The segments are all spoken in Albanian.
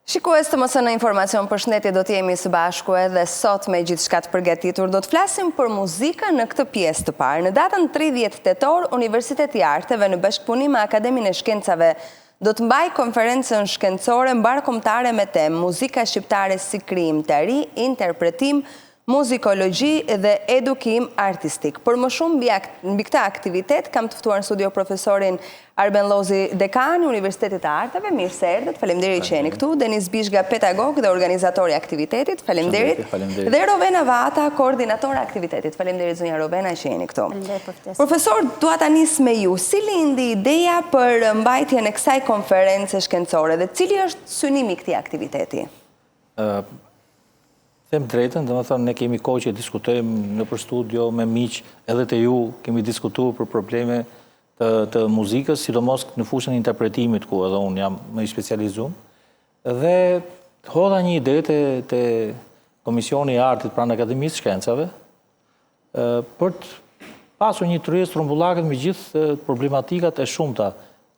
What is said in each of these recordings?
Shikues të mësën në informacion për shëndetje do t'jemi së bashku edhe sot me gjithë shka të përgatitur. Do të flasim për muzika në këtë pjesë të parë. Në datën 30 tetor, Universiteti i Arteve në bashkëpunim me Akademinë e Shkencave do të mbaj konferencën shkencore mbarkombëtare me temë muzika shqiptare si krijim të ri, interpretim, muzikologji dhe edukim artistik. Për më shumë mbi këtë aktivitet, kam të ftuar në studio profesorin Arben Lozi, dekani Universitetit të Arteve, mirë se erdhët, faleminderit që jeni këtu, Denis Bishga, pedagog dhe organizatori aktivitetit, faleminderit, dhe Rovena Vata, koordinatora aktivitetit, faleminderit zonja Rovena që jeni këtu. Profesor, dua ta nis me ju, si lindi ideja për mbajtjen e kësaj konference shkencore dhe cili është synimi i këtij aktiviteti? Them drejtën, dhe më thënë, ne kemi kohë që diskutojmë në për studio, me miq, edhe të ju, kemi diskutuar për probleme të muzikës, sidomos në fushën e interpretimit, ku edhe unë jam më i specializuar. Dhe hodha një ide të Komisioni i Artit pranë Akademisë së Shkencave, për të pasur një tryezë trumbullakët me gjithë problematikat e shumta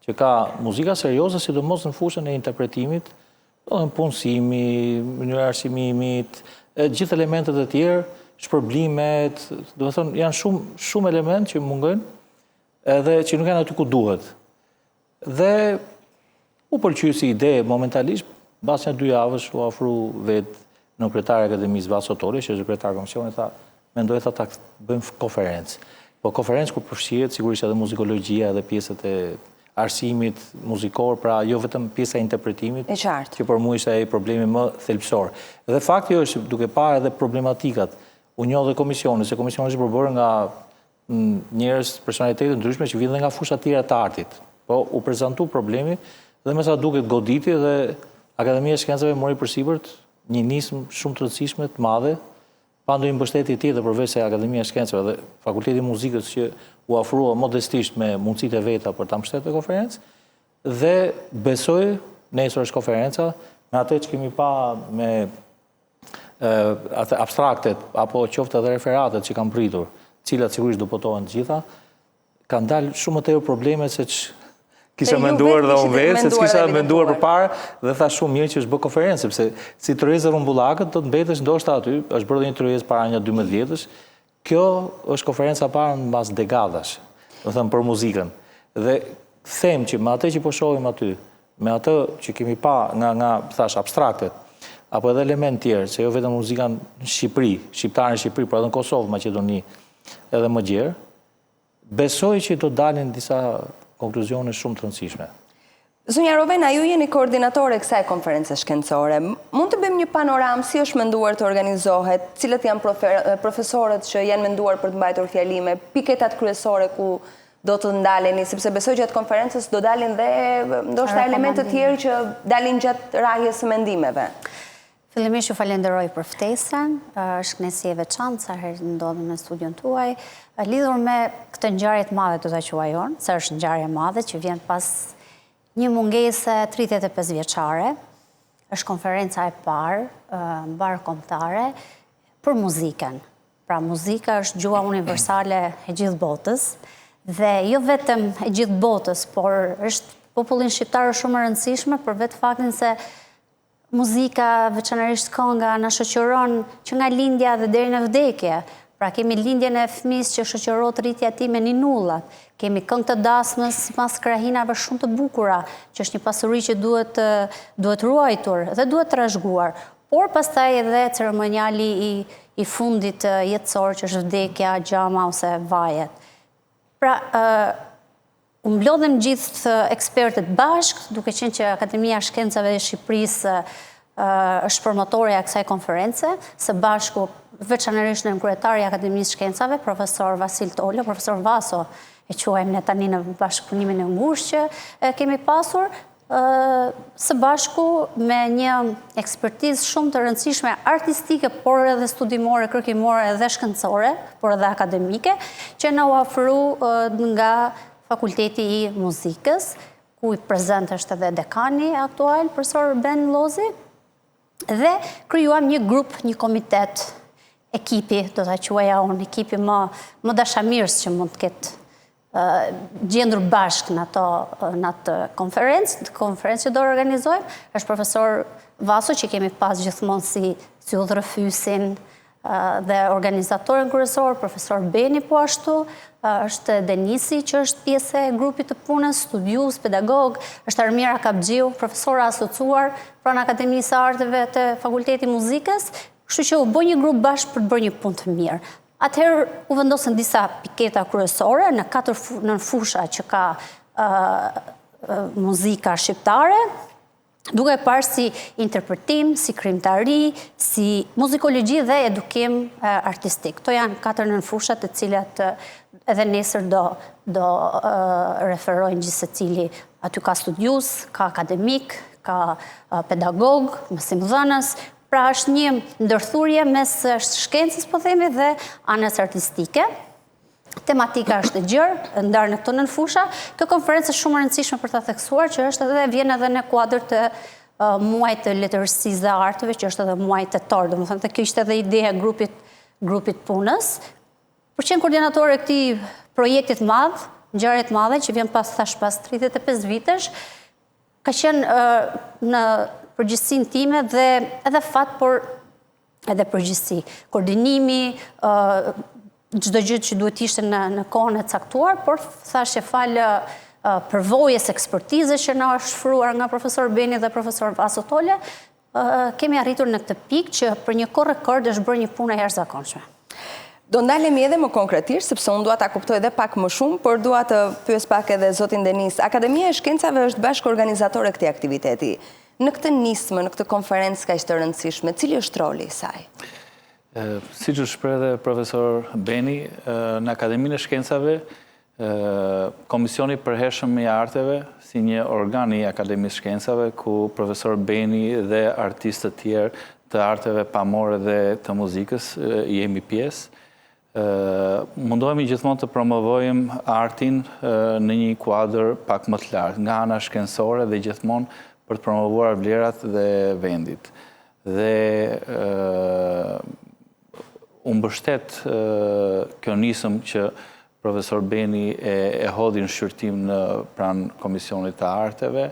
që ka muzika serioze, sidomos në fushën e interpretimit, në punësimi, mënyra arsimimit, gjithë elementet e tjerë, shpërblimet, do të thonë, janë shumë elementë që mungojnë edhe që nuk janë aty ku duhet. Dhe u pëlqyer si ide momentalisht, pas një 2 javësh u ofru vetë në kryetari i Akademisë Vaso Toli, që është kryetar komisionit, tha, mendoj ta bëjmë konferencë. Po konferencë ku përfshihet sigurisht edhe muzikologjia edhe pjesët e arsimit muzikor, pra jo vetëm pjesa e interpretimit, që për mua ishte ai problemi më thelbësor. Dhe fakti është, duke parë edhe problematikat, u njoh dhe komisioni, se komisioni është përbërë nga njerëz, personalitetet ndryshme që vijnë nga fusha të tjera të artit. Po u prezantu problemi dhe me sa duket goditi dhe Akademia e Shkencave mori përsipërt një nismë shumë të rëndësishme, të madhe, pa ndonjë mbështetje tjetër përveç se Akademia e Shkencave dhe Fakulteti i Muzikës që u ofrua modestisht me mundësitë e veta për ta mbështetur konferencë, dhe besoj nesër është konferenca, me atë që kemi pa me abstraktet apo qoftë edhe referatet që kanë pritur, cilat sigurisht do botohen të gjitha, kanë dalë shumë më tepër probleme se kisha menduar dhe unë vetë, se kisha menduar përpara dhe tha shumë mirë që është bë konferencë, sepse si tryezë rumbullakët do të mbetesh ndoshta aty, është bërë një tryezë para një 12 vjetësh. Kjo është konferenca parë mbas dekadash, do të them për muzikën. Dhe them që me atë që po shohim aty, me atë që kemi pa nga thash abstraktet, apo edhe element tjerë, se jo vetëm muzika në Shqipëri, shqiptare në Shqipëri, por edhe në Kosovë, Maqedoni, edhe më gjerë, besoj që do dalin disa konkluzione shumë të rëndësishme. Zonja Rovena, ju jeni koordinatore kësaj konference shkencore. Mund të bëjmë një panoramë si është menduar të organizohet, cilët janë profesorët që janë menduar për të mbajtur fjalime, piketat kryesore ku do të ndaleni, sepse besoj që atë konferencës do dalin dhe ndoshta elemente të tjerë që dalin gjatë rrahjes së mendimeve. Fillimisht ju falenderoj për ftesën, është kënaqësi e veçantë sa herë ndodhem në studion tuaj, lidhur me këtë ngjarje të madhe të ta quajon, se është ngjarje e madhe që vjen pas një mungese 35 vjeçare, është konferenca e parë mbarkombëtare për muzikën. Pra muzika është gjuha universale e gjithë botës, dhe jo vetëm e gjithë botës, por është popullin shqiptar shumë e rëndësishme për vetë faktin se muzika, veçanërisht kënga, na shoqëron që nga lindja dhe deri në vdekje. Pra kemi lindjen e fëmis që shoqërohet rritja e tij me ninullat. Kemi këngë të dasmës pas krahinave shumë të bukura, që është një pasuri që duhet ruajtur dhe duhet trashëguar. Por pastaj edhe ceremoniali i fundit jetësor, që është vdekja, gjama ose vajet. Pra, u mblodhen gjithë ekspertët bashkë, duke qenë që Akademia e Shkencave e Shqipërisë është promotore e kësaj konference, së bashku veçanërisht në kryetari i Akademisë Shkencave, profesor Vasil Tolo, profesor Vaso, e quajmë ne tani në bashkëpunimin e ngushtë që kemi pasur, së bashku me një ekspertizë shumë të rëndësishme artistike, por edhe studimore, kërkimore edhe shkencore, por edhe akademike, që na u ofru nga Fakulteti i Muzikës, ku i prezent është edhe dekani aktual, profesor Arben Lozi, dhe krijuam një grup, një komitet, ekipi, do ta quaja unë, ekipi më dashamirës që mund të ketë gjendur bashkë në atë konferencë që do organizojmë, është profesor Vaso, që kemi pas gjithmonë si udhërëfysin dhe organizatorin kryesor, profesor Beni po ashtu, është Denisi, që është pjesë e grupit të punës, studius, pedagog, është Armira Kapgjiu, profesora asociuar pranë Akademisë së Arteve të Fakulteti Muzikës, kështu që u bë një grup bashkë për të bërë një punë të mirë. Atëherë u vendosën disa piketa kryesore në 4 fusha që ka muzika shqiptare, duke parë si interpretim, si krimtari, si muzikologji dhe edukim artistik. Këto janë 4 fushat të cilat edhe nesër do referojnë gjithë secili. Aty ka studius, ka akademik, ka pedagog, mësimdhënës. Pra është një ndërthurje mes shkencës, po themi, dhe anës artistike. Tematika është e gjerë, ndarë në këto 9 fusha. Kjo konferencë është shumë e rëndësishme për ta theksuar, që është edhe vjen edhe në kuadër të muajit të letërsisë dhe arteve, që është edhe muaj tetor. Domethënë, kjo ishte edhe ideja e grupit punës. Për qenë koordinatore e këtij projektit madh, ngjarje të madhe që vjen pas 35 vitesh, ka qenë në përgjithsinë time dhe edhe fat, por edhe përgjithsi. Koordinimi, çdo gjë që duhet ishte në kohën e caktuar, por thashë falë përvojës ekspertize që na është shfruar nga profesor Beni dhe profesor Vaso Tole, kemi arritur në këtë pikë që për një kohë rekord është bërë një punë e jashtëzakonshme. Do ndalemi edhe më konkretisht, sepse unë dua ta kuptoj edhe pak më shumë, por dua të pyes pak edhe zotin Denis. Akademia e Shkencave është bashkë organizatore e këtij aktiviteti. Në këtë nismë, në këtë konferencë kaq të rëndësishme, cili është roli i saj? Si që shpreh dhe profesor Beni, në Akademinë e Shkencave, Komisioni i Përhershëm i Arteve, si një organ i Akademisë Shkencave, ku profesor Beni dhe artistë të tjerë të arteve pamore dhe të muzikës jemi pjesë, mundohemi gjithmonë të promovojmë artin në një kuadër pak më të lartë, nga ana shkencore dhe gjithmonë për të promovuar vlerat dhe vendit. Dhe u mbështet kjo nisëm që profesor Beni e hodhi në shqyrtim në pranë Komisionit të Arteve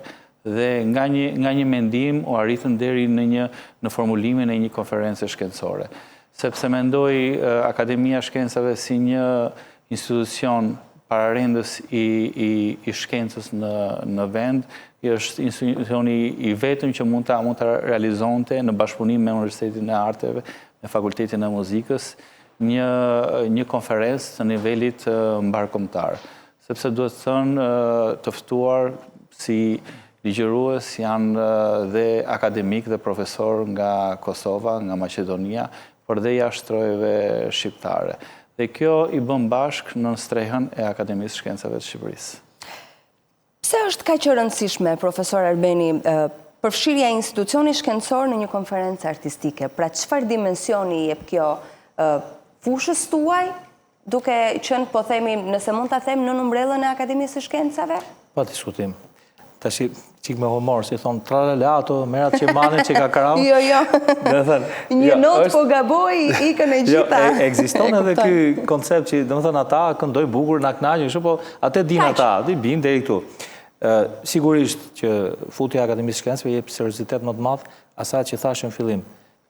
dhe nga një mendim u arritën deri në formulimin e një konferencë shkencore. Sepse mendoj Akademia Shkencave si një institucion pararendës i shkencës në vend, është institucioni i vetëm që mund të realizonte në bashkëpunim me Universitetin e Arteve, me Fakultetin e Muzikës, një konferencë të nivelit mbarkombëtar. Sepse duhet thënë të ftuar si ligjërues janë dhe akademik dhe profesor nga Kosova, nga Maqedonia, por dhe jashtrojeve shqiptare. Dhe kjo i bën bashkë në strehën e Akademisë Shkencave të Shqipërisë. Pse është kaq e rëndësishme, profesor Arbeni, përfshirja e institucioni shkencor në një konferencë artistike? Pra çfarë dimensioni jep kjo fushës tuaj, duke qenë, po themi, nëse mund ta them, në umbrellën e Akademisë së Shkencave? Pa diskutim. Tash çik me humor, si thon tralalato, merat që manin që ka krau. Jo. Një not po gaboj, ikën e gjitha. Jo, ekziston edhe ky koncept që, domethënë, ata këndoj bukur, na kënaqin, kështu, po atë din ata, di bin deri këtu. Sigurisht që futja e Akademisë së Shkencave jep seriozitet më të madh asaj që thashëm në fillim.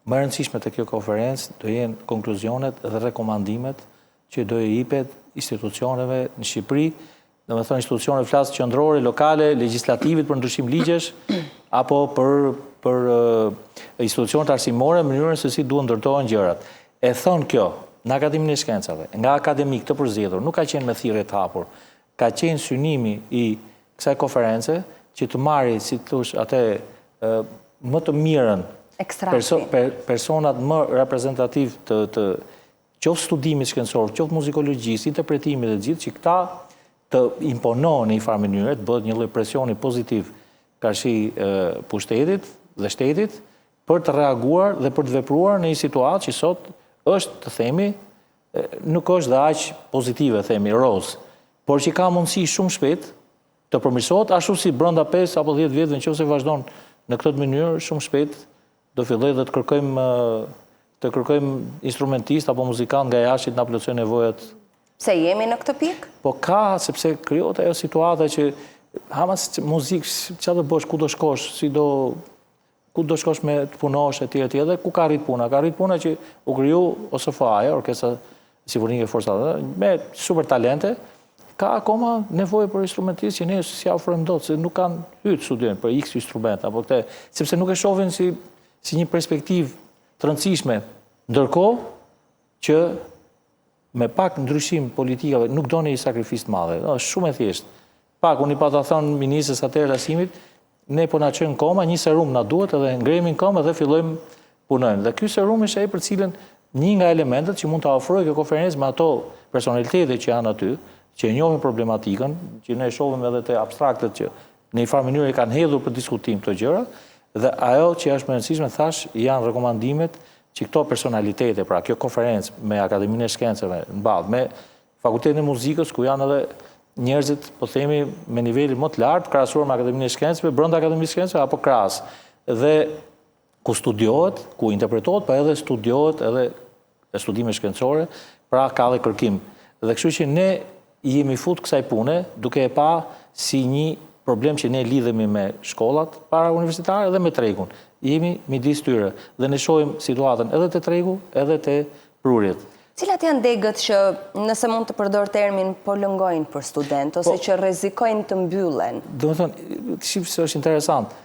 Më e rëndësishme te kjo konferencë do jenë konkluzionet dhe rekomandimet që do i jepet institucioneve në Shqipëri, domethënë institucione flas qendrore, lokale, legjislativit për ndryshim ligjesh apo për institucionet arsimore në mënyrën se si duhen ndërtohen gjërat. E thon kjo në Akademinë e Shkencave, nga akademik të përzgjedhur, nuk ka qenë me thirrje të hapur. Ka qenë synimi i kësaj konference që të marrë, si thosh, atë më të mirën, personat më reprezentativ të qoftë studimit shkencor, qoftë muzikologjisë, interpretimit dhe gjithë, që këta të imponohen në një farë mënyrë, të bëhet një lloj presioni pozitiv karshi pushtetit dhe shtetit për të reaguar dhe për të vepruar në një situatë që sot është, të themi, nuk është dhe aq pozitive, themi, roz, por që ka mundësi shumë shpejt të përmirësohet, ashtu si brenda 5 apo 10 vjetëve, nëse vazhdon në këtë mënyrë, shumë shpejt do filloj dhe të kërkojmë instrumentist apo muzikant nga jashtë që të na plotësojnë nevojat Pse jemi në këtë pikë? Po ka, sepse krijohet ajo situata që hamas muzikë, që do bësh, ku do shkosh, ku do shkosh me të punosh e tjere, dhe ku ka rrit puna? Ka rrit puna që u kriju OSFA-ja, Orkestra Simfonike Forcata, me super talente, ka akoma nevojë për instrumentistë që ne si ofrojmë dot, se nuk kanë hyrë studiojnë për X instrument apo këtë, sepse nuk e shohin si një perspektivë të rëndësishme, ndërkohë që me pak ndryshim politikave nuk do një sakrifisë të madhe, është shumë e thjeshtë. Pak, unë i pata thonë ministrës atëherë lasimit, ne po na çojmë koma, një serum na duhet edhe ngremi në koma dhe fillojmë punojmë. Dhe ky serum është ai për cilën një nga elementet që mund të ofrojë kjo konferencë me ato personalitete që janë aty, që e njohin problematikën, që ne shohim edhe të abstraktet që në një farë mënyrë kanë hedhur për diskutim këto gjëra, dhe ajo që është më e rëndësishme thash janë rekomandimet që këto personalitete, pra kjo konferencë me Akademinë e Shkencave në Ballë, me Fakultetin e Muzikës, ku janë edhe njerëzit, po themi, me niveli më të lartë, krahasuar me Akademinë e Shkencave, brenda Akademisë së Shkencave apo krahas. Dhe ku studiohet, ku interpretohet, pa edhe studiohet edhe studime shkencore, pra ka dhe kërkim. Dhe kështu që ne jemi fut kësaj pune, duke e pa si një problem që ne lidhemi me shkollat para universitare dhe me tregun. Jemi midis tyre dhe ne shohim situatën edhe te tregu, edhe te prurjet. Cilat janë degët që, nëse mund të përdor termin, po lëngojnë për student, ose që rrezikojnë të mbyllen? Do të thonë, shifë se është interesant.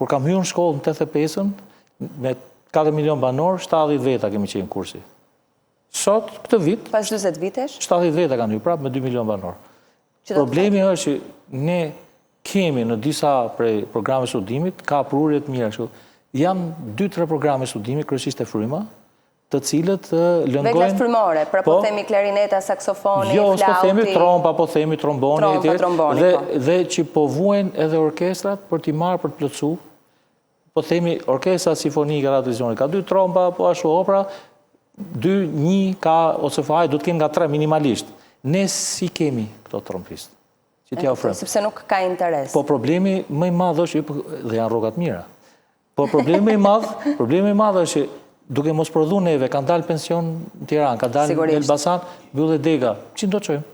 Kur kam hyrë në shkollë në 85-ën, me 4 milion banor, 70 veta kemi qenë kursi. Sot, këtë vit... Pas 20 vitesh? 70 veta kanë hyrë prapë me 2 milion banor. Problemi është që ne kemi në disa prej programe studimit, ka prurje të mira kështu. Janë 2-3 programe studimit, kryesisht e fryma, të cilët lëngojnë... Veklat frymore, pra po themi klarineta, saksofoni, flauti... Jo, po themi trompa, po themi tromboni, dhe që po vuajnë edhe orkestrat për t'i marrë për të plotësu. Po themi orkestra simfonike radiovizioni, ka 2 trompa, po ashtu opera, 1 ka OSFA, do të kemë nga 3 minimalisht. Ne si kemi këto trompistë, që t'ja ofrojmë. Sepse nuk ka interes. Po problemi më i madh është, dhe janë rrogat mira, po problemi i madh është që duke mos prodhu neve, kanë dalë pension në Tiranë, kanë dalë në Elbasan, mbyllë dega, që do të qojmë?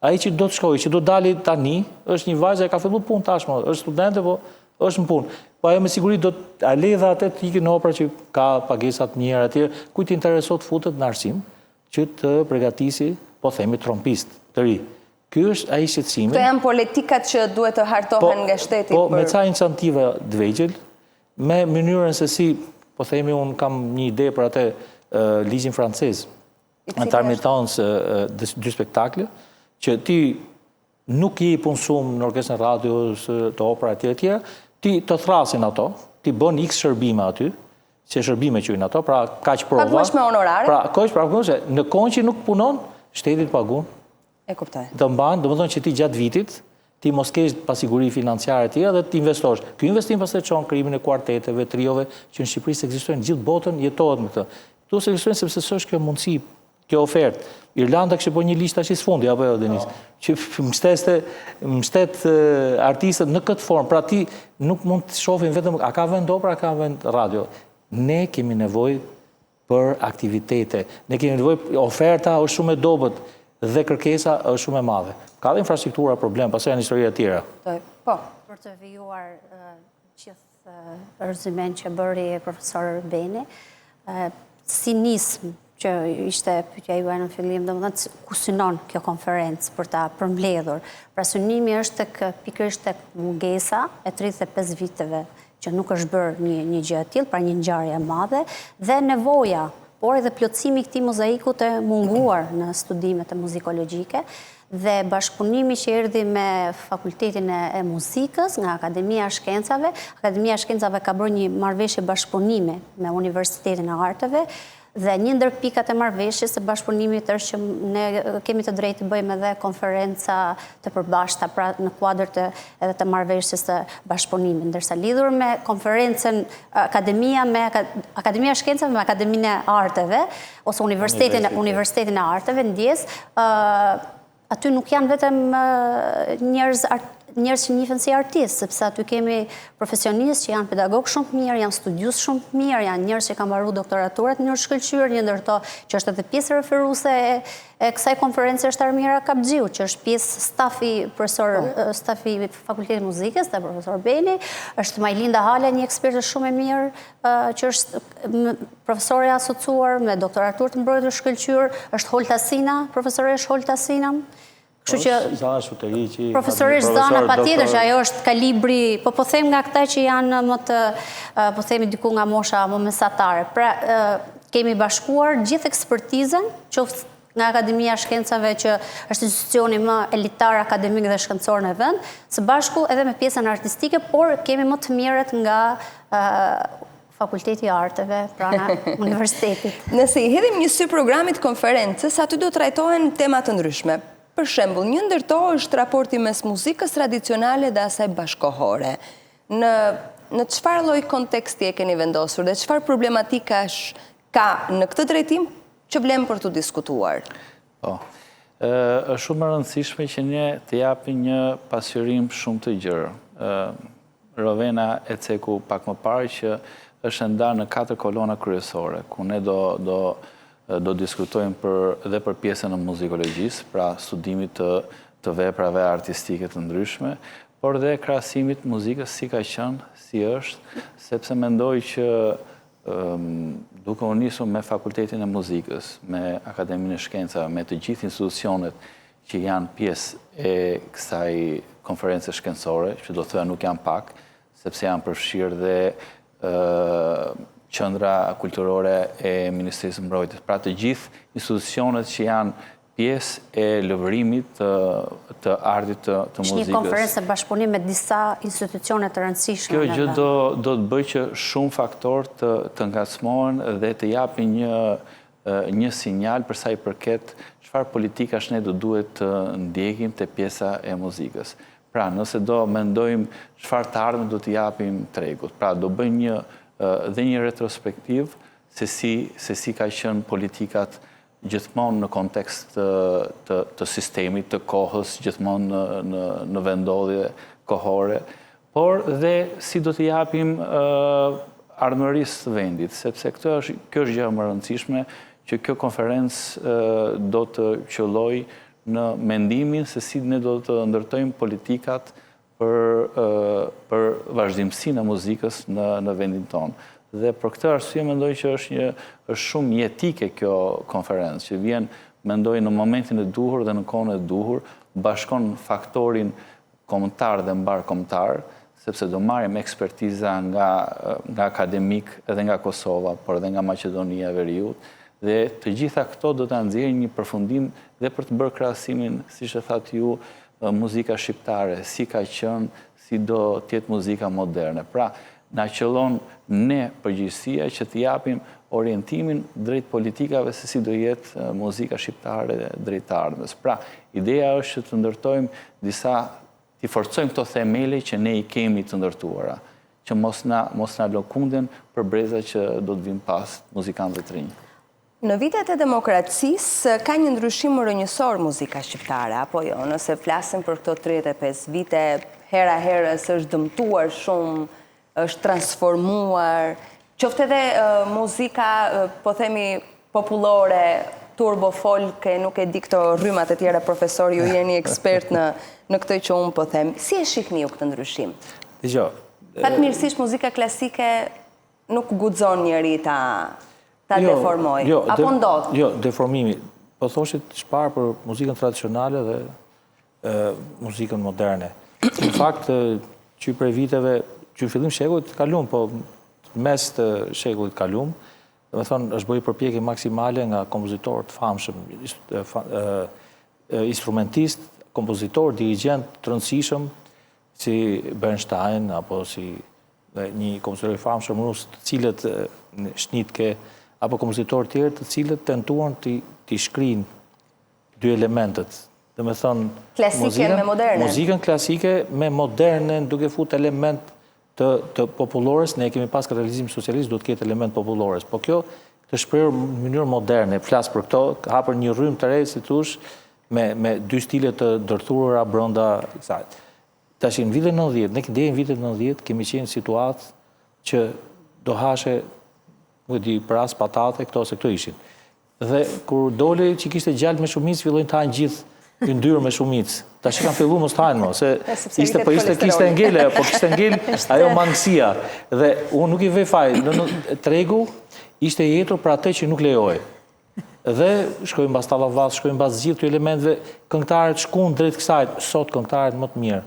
Ai që do të shkojë, që do të dali tani, është një vajzë e ka fillu punë tashmë, është studente, po është në punë. Po ajo me siguri do të aledha atë të ikin në opera që ka pagesat mjera atje, kujt interesot futet në arsim, që të përgatisi, po themi, trompist të ri. Ky është ai shqetësimi. Këto janë politikat që duhet të hartohen nga shteti. Po me ca incentive të vegjël, me mënyrën se si, po themi, unë kam një ide për atë ligjin francez, intermittence 2 spektakle, që ti nuk i punsum në orkestrën radios, të opera e tjera, ti të thrasin ato, ti bën X shërbime aty, që shërbime që ato, pra kaq prova. Paguash me honorare? Pra, në kohën që nuk punon, shtetit pagun. E kuptoj. Të mban, do të thonë që ti gjatë vitit, ti mos kesh pasiguri financiare tjera dhe ti investosh. Ky investim pastaj çon krijimin e kuarteteve, triove që në Shqipëri ekzistojnë, gjithë botën jetohet me këtë. Ktu ekzistojnë sepse s'është kjo mundësi, kjo ofertë. Irlanda kishte bërë një listë tash sfundi apo jo Denis, që mbështet artistët në këtë formë. Pra ti nuk mund të shohim vetëm a ka vend opera, a ka vend radio. Ne kemi nevojë për aktivitete. Ne kemi nevojë, oferta është shumë e dobët dhe kërkesa është shumë e madhe. Ka dhe infrastruktura problem, pastaj janë historia të tjera. Po. Për të vijuar gjithë rëzimen që bëri profesor Beni, si nismë që ishte pyetja juaj në fillim, domethënë ku synon kjo konferencë për ta përmbledhur. Pra synimi është pikërisht tek mungesa e 35 viteve që nuk është bërë një gjë e tillë, pra një ngjarje e madhe, dhe nevoja, por edhe plotësimi i këtij mozaiku të munguar në studimet e muzikologjike, dhe bashkëpunimi që erdhi me Fakultetin e Muzikës nga Akademia e Shkencave. Akademia e Shkencave ka bërë një marrëveshje bashkëpunimi me Universitetin e Arteve, dhe një ndër pikat e marrëveshjes së bashkëpunimit është që ne kemi të drejtë të bëjmë edhe konferenca të përbashkëta, pra në kuadër edhe të marrëveshjes së bashkëpunimit, ndërsa lidhur me konferencën Akademia e Shkencave me Akademinë e Arteve ose Universitetin e Arteve ndjes, aty nuk janë vetëm njerëz njerëz që njihen si artist, sepse aty kemi profesionistë që janë pedagogë shumë të mirë, janë studiues shumë të mirë, janë njerëz që kanë mbaruar doktoraturat në shkëlqyer, një ndër to që është edhe pjesë referuese e kësaj konferencë është Armira Kapxhiu, që është pjesë stafi Fakultetit Muzikës dhe profesor Beni, është Majlinda Hala, një eksperte shumë e mirë, që është profesore asociuar me doktoratur të mbrojtur shkëlqyer, është Holta Sina, profesoresh Holta Sina. Kështu që profesoresh Zana patjetër që ajo është kalibri, po them nga këta që janë më të, po themi diku nga mosha më mesatare. Pra, kemi bashkuar gjithë ekspertizën, qoftë nga Akademia Shkencave që është institucioni më elitar akademik dhe shkencor në vend, së bashku edhe me pjesën artistike, por kemi më të mirët nga Fakulteti i Arteve, prana universitetit. Nëse i hedhim një sy programit konferencës, aty do trajtohen tema të ndryshme. Për shembull, një ndër to është raporti mes muzikës tradicionale dhe asaj bashkohore. Në çfarë lloj konteksti e keni vendosur dhe çfarë problematikash ka në këtë drejtim që vlen për të diskutuar? Po. Është shumë e rëndësishme që ne të japim një pasqyrim shumë të gjerë. Rovena e ceku pak më parë që është ndarë në 4 kolona kryesore, ku ne do diskutojmë edhe për pjesën e muzikologjisë, pra studimit të veprave artistike të ndryshme, por dhe krahasimit muzikës si ka qenë, si është, sepse mendoj që duke u nisur me Fakultetin e Muzikës, me Akademinë e Shkencave, me të gjithë institucionet që janë pjesë e kësaj konference shkencore, që do të thënë nuk janë pak, sepse janë përfshirë dhe qendra kulturore e Ministrisë së Mbrojtjes. Pra të gjithë institucionet që janë pjesë e lëvërimit të artit të muzikës. Është një konferencë bashkëpunim me disa institucione të rëndësishme. Kjo gjë do të bëjë që shumë faktor të ngacmohen dhe të japin një sinjal për sa i përket çfarë politikash ne do duhet të ndjekim te pjesa e muzikës. Pra, nëse do mendojmë çfarë të ardhmen do të japim tregut. Pra, do bëjmë dhe një retrospektiv se si ka qenë politikat gjithmonë në kontekst të sistemit, të kohës, gjithmonë në vendodhje kohore, por dhe si do të japim ardhmërisë të vendit, sepse kjo është gjë më e rëndësishme që kjo konferencë do të qëllojë në mendimin se si ne do të ndërtojmë politikat për vazhdimsinë e muzikës në vendin tonë. Dhe për këtë arsye mendoj që është shumë jetike kjo konferencë, që vjen, mendoj, në momentin e duhur dhe në kohën e duhur, bashkon faktorin kombëtar dhe mbarkombëtar, sepse do marrim ekspertiza nga akademik edhe nga Kosova, por edhe nga Maqedonia e Veriut, dhe të gjitha këto do të nxjerrin një përfundim dhe për të bërë krahasimin, siç e thatë ju, muzika shqiptare, si ka qenë, si do të jetë muzika moderne. Pra, na qëllon ne përgjegjësia që të japim orientimin drejt politikave se si do jetë muzika shqiptare drejt të ardhmes. Pra, ideja është që të ndërtojmë të forcojmë këto themele që ne i kemi të ndërtuara, që mos na lëkunden për breza që do të vinë pas muzikantëve të rinj. Në vitet e demokracisë ka një ndryshim rrënjësor muzika shqiptare, apo jo? Nëse flasim për këto 35 vite, hera herës është dëmtuar shumë, është transformuar, qoftë edhe muzika, po themi, popullore, turbo folke, nuk e di këto rrymat e tjera, profesor, ju jeni ekspert në këtë që unë po them. Si e shihni ju këtë ndryshim? Fatmirësisht muzika klasike nuk guxon njëri ta deformoj, apo ndodh? Jo, deformimi. Po thoshit shparë për muzikën tradicionale dhe muzikën moderne. Në fakt, që prej viteve, që fillim shekullit të kalum, po mes të shekullit të kalum, dhe me thonë, është bëjë përpjekje maksimale nga kompozitorë të famshëm, instrumentist, kompozitor, dirigent të rëndësishëm, si Bernstein, apo si një kompozitor i famshëm rus, të cilët Shnitke, apo kompozitorë tjerë të cilët tentuan të shkrijnë dy elementet. Dhe me thonë, klasike me moderne. Muzikën klasike me moderne, duke fut element të popullores, ne kemi pas ka realizim socialist, do të ketë element popullores. Po kjo të shprehur në mënyrë moderne, flas për këto, hapër një rrymë të re, si thush, me dy stile të ndërthurura brenda kësaj. tash në vitet 90, ne deri në vitet 90 kemi qenë situatë që do hashe, nuk e di, pras, patate, këto se këto ishin. Dhe kur dole që kishte gjallë me shumicë, fillojnë të hajnë gjithë yndyrë me shumicë. Tash kanë filluar mos hajnë më, se kishte ngele, po kishte ngel ajo mangësia. Dhe unë nuk i vej faj, në tregu ishte jetur për atë që nuk lejoj. Dhe shkojmë bas tallavas, shkojmë bas gjithë të elementve, këngëtarët shkuan drejt kësaj, sot këngëtarët më të mirë.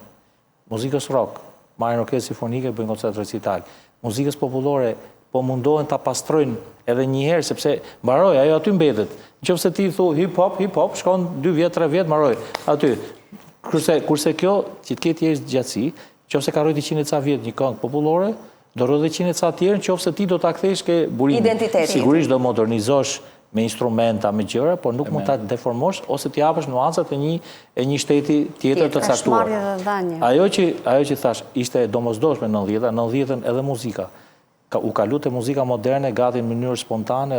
Muzikës rock, marrin orkestrë simfonike, bëjnë koncert recital. Muzikës popullore po mundohen ta pastrojnë edhe një herë, sepse mbaroj, ajo aty mbetet. Nëse ti thu hip hop, shkon 2 vjet, 3 vjet, mbaroj aty. Kurse kjo, që të ketë jeshtë gjatësi, nëse ka rrojti 100 ca vjet një këngë popullore, do rrojë 100 ca tjerë, nëse ti do ta kthesh ke burimin. Identiteti. Sigurisht do modernizosh me instrumenta, me gjëra, por nuk mund ta deformosh ose t'i japësh nuancat e një shteti tjetër të caktuar. Ajo që thash ishte domosdoshme në 90-ën edhe muzika. U kalu te muzika moderne gati në mënyrë spontane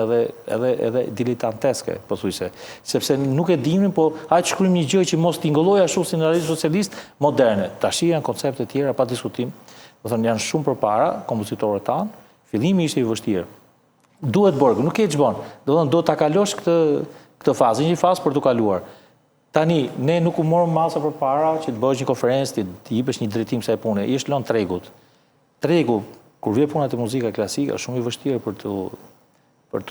edhe diletanteske, pothuajse. Sepse nuk e dinim, po hajt shkruajmë një gjë që mos tingëlloj ashtu si në realistë socialist moderne. Tash janë koncepte tjera pa diskutim. Do thonë janë shumë përpara kompozitorët tanë. Fillimi ishte i vështirë. Duhet bërë, nuk e ç'bën. Do thonë do ta kalosh këtë fazë, një fazë për të kaluar. Tani ne nuk u morëm masa përpara që të bësh një konferencë, të jepësh një drejtim kësaj pune. Ish lënë tregut. Tregu kur vjen puna te muzika klasike është shumë i vështirë për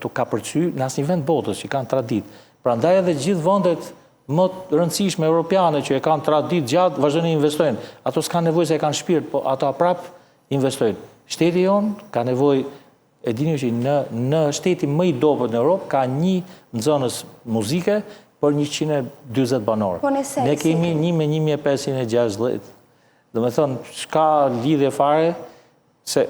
të kapërcy në asnjë vend botës që kanë traditë. Prandaj edhe gjithë vendet më të rëndësishme europiane që e kanë traditë gjatë vazhdojnë investojnë. Ato s'kan nevojë se e kanë shpirt, po ato prap investojnë. Shteti jon ka nevojë, e dini që në shteti më i dobët në Europë ka një nxënës muzike për 140 banorë. Ne kemi 1 me 1560. Do me thënë, s'ka lidhje fare, se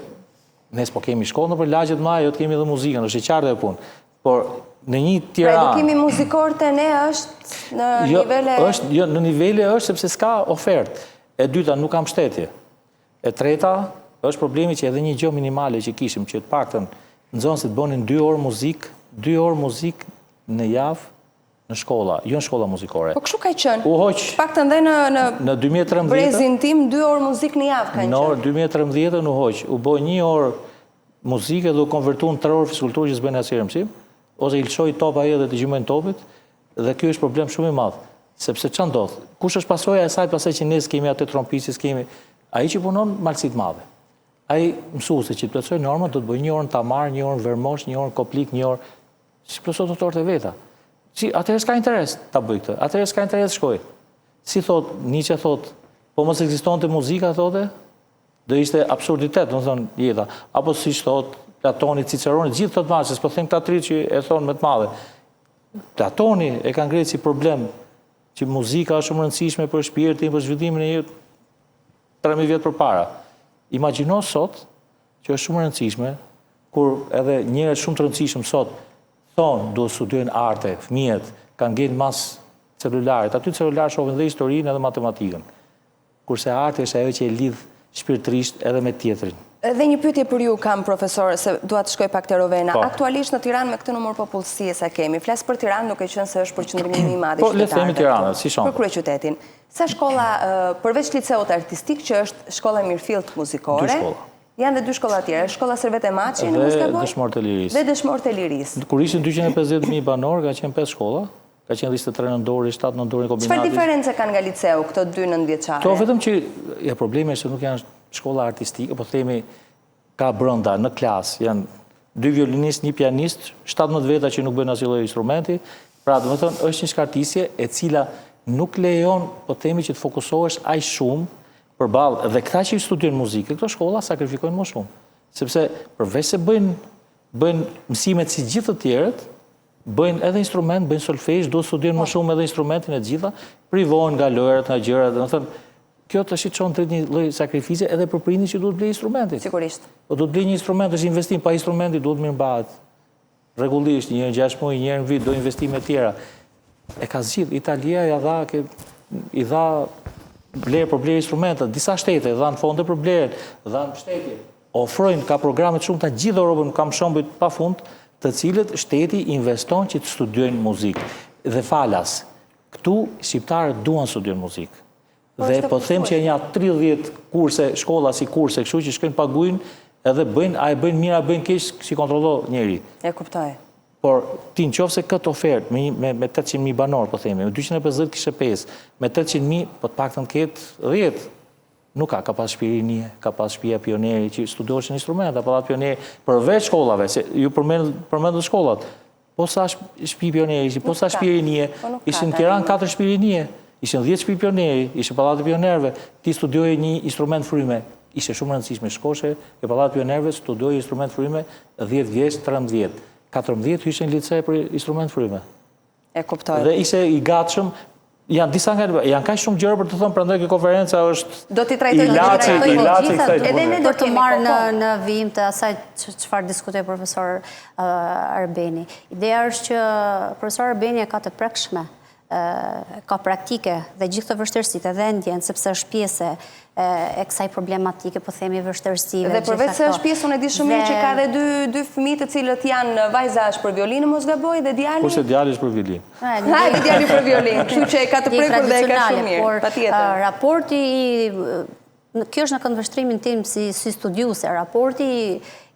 nes po kemi shkollë në për lagjet ma, jo të kemi dhe muzikën, është e qartë e punë. Por në një Tiranë... Pra, kemi muzikor të ne është në nivele... Jo, në nivele është sepse s'ka ofertë. E dyta, nuk kam shtetje. E treta, është problemi që edhe një gjë minimale që kishim, që të paktën nxënësit bënin 2 orë muzik në javë në shkolla, jo në shkolla muzikore. Po kështu ka qenë? U hoq. Paktën dhe në 2013. Brezin tim 2 orë muzik në javë kanë qenë. Në orë 2013 u hoq. U bë 1 orë muzike dhe u konvertu në 3 orë fizikulturë që s'bëjnë asnjëherë mësim, ose i lëshoi top ai edhe të gjymojnë topit, dhe ky është problem shumë i madh. Sepse ç'a ndodh? Kush është pasojë e saj pasaj që ne kemi atë trompisë, kemi ai që punon malësi të madhe. Ai mësuesi që plotësoj normën do të bëjë 1 orë në Tamar, 1 orë në Vermosh, 1 orë në Koplik, 1 orë si plotësoj doktorët e veta. Atëherë s'ka interes ta bëj këtë. Atëherë s'ka interes shkoj. Si thot Nietzsche thot, po mos ekzistonte muzika thotë, do ishte absurditet, do të thonë jeta. Apo siç thot Platoni, Ciceroni, gjithë thotë marrë, s'po them këta 3 që e thonë më të madhe. Platoni e ka ngritur si problem që muzika është shumë e rëndësishme për shpirtin, për zhvillimin e jetës 3000 vjet përpara. Imagjino sot që është shumë e rëndësishme kur edhe njerëz shumë të rëndësishëm sot thonë duhet studiojnë arte, fëmijët kanë ngel mas celularit. Aty celular shohin dhe historinë edhe matematikën. Kurse arti është ajo që e lidh shpirtërisht edhe me tjetrin. Dhe një pyetje për ju kam, profesor, se dua të shkoj pak te Rovena. Aktualisht në Tiranë me këtë numër popullsie sa kemi, flas për Tiranë, nuk e qenë se është përqendrimi i madh i qytetarëve. Po le të themi Tiranë, si shumë. Për kryeqytetin. Sa shkolla përveç liceut artistik që është shkolla Mirfield muzikore? 2 shkolla. Janë dhe 2 shkolla tjera, shkolla Servete Maçi, në mos gaboj. Dhe Dëshmorët e Lirisë. Dhe Dëshmorët e Lirisë. Kur ishin 250.000 banorë, ka qenë 5 shkolla. Ka qenë 23 nëndori, 7 nëndori në kombinatit. Çfarë diferencë kanë nga liceu këto 2 nëntëvjeçare? To vetëm që problemi është se nuk janë shkolla artistike, po themi ka brenda në klasë, janë 2 violinistë, 1 pianist, 17 veta që nuk bëjnë asnjë lloj instrumenti. Pra, domethënë është një shkartisje e cila nuk lejon, po themi që të fokusohesh aq shumë përballë dhe këta që studiojnë muzikë, këto shkolla sakrifikojnë më shumë. Sepse përveç se bëjnë mësimet si gjithë të tjerët, bëjnë edhe instrument, bëjnë solfezh, duhet studiojnë më shumë edhe instrumentin e gjitha, privohen nga lojrat, nga gjërat, domethënë kjo të çon drejt një lloj sakrifice edhe për prindin që duhet blej instrumentin. Sigurisht. Po duhet blej një instrument, është investim, pa instrumenti duhet mirëmbahet. Rregullisht, një herë 6 muaj, një herë në vit, do investime të tjera. E ka zgjidh Italia i dha blerë për blerë instrumentet, disa shtete dhanë fonde për blerë, dhanë shteti. Ofrojnë ka programe të shumta gjithë Europën, kam shembuj pafund, të cilët shteti investon që të studiojnë muzikë. Dhe falas, këtu shqiptarët duan studiojnë muzikë. Dhe po them që janë 30 kurse, shkolla si kurse, kështu që shkojnë paguajnë edhe bëjnë, a e bëjnë mirë, a bëjnë keq, si kontrollo njeri. E kuptoj. Por ti në qofë se këtë ofertë me 800.000 banor, po themi, me 250 kishe 5, me 800.000, po të pak të në ketë 10, nuk ka pas shpirinie, ka pas shpia pioneri, që studioshin instrumenta, palat pioneri, përveç shkollave, se ju përmendët shkollat, po sa shpi pioneri, po sa shpirinie, ishin Tiranë 4 shpirinie, ishin 10 shpi pioneri, ishin palat pionerve, ti studioje një instrument fryme, ishe shumë rëndësishme, shkoshe e palat pionerve, studioje instrument fryme 10 vjeç, 13, 14 ishin lice për instrument fryme. E kuptoj. Dhe ishe i gatshëm, janë disa nga janë kaq shumë gjëra për të thënë, prandaj kjo konferenca është do t'i trajtojmë edhe ne do të marrë në vijim të asaj çfarë diskutoi profesor Arbeni. Ideja është që profesor Arbeni e ka të prekshme, ka praktike dhe gjithë të vështirësitë edhe ndjen, sepse është pjesë e kësaj problematike, po themi vështirësive. Dhe përveç se është pjesë, unë e di shumë mirë që ka dhe dy fëmijë të cilët janë vajza është për violinë, mos gaboj, dhe djali. Kurse djali është për violinë. Dhe djali për violinë, kështu që e ka të prekur dhe e ka shumë mirë. Patjetër. Raporti kjo është në këndvështrimin tim si studiuse, raporti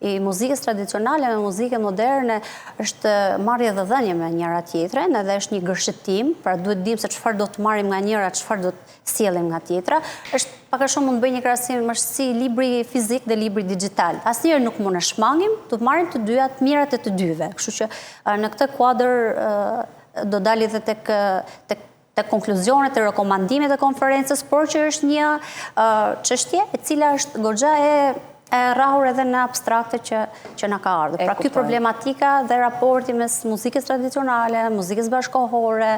i muzikës tradicionale me muzikën moderne është marrje dhe dhënie me njëra tjetrën, edhe është një gërshëtim, pra duhet dim se çfarë do të marrim nga njëra, çfarë do të sjellim nga tjetra. Është pak a shumë mund të bëj një krahasim, është si libri fizik dhe libri digjital. Asnjëherë nuk mund të shmangim, do të marrim të dyja, të mirat e të dyve. Kështu që në këtë kuadër do dali edhe tek konkluzionet e rekomandimet e konferencës, por që është një çështje e cila është goxha e rrahur edhe në abstrakte që na ka ardhur. Pra ky problematika dhe raporti mes muzikës tradicionale, muzikës bashkohore,